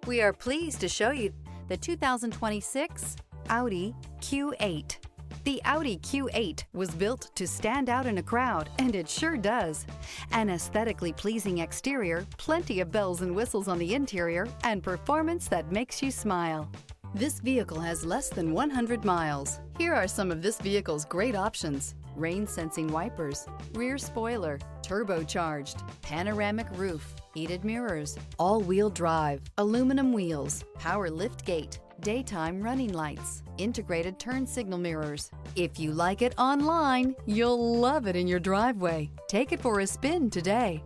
We are pleased to show you the 2026 Audi Q8. The Audi Q8 was built to stand out in a crowd, and it sure does. An aesthetically pleasing exterior, plenty of bells and whistles on the interior, and performance that makes you smile. This vehicle has less than 100 miles. Here are some of this vehicle's great options: rain-sensing wipers, rear spoiler, turbocharged, panoramic roof, heated mirrors, all-wheel drive, aluminum wheels, power liftgate, daytime running lights, integrated turn signal mirrors. If you like it online, you'll love it in your driveway. Take it for a spin today.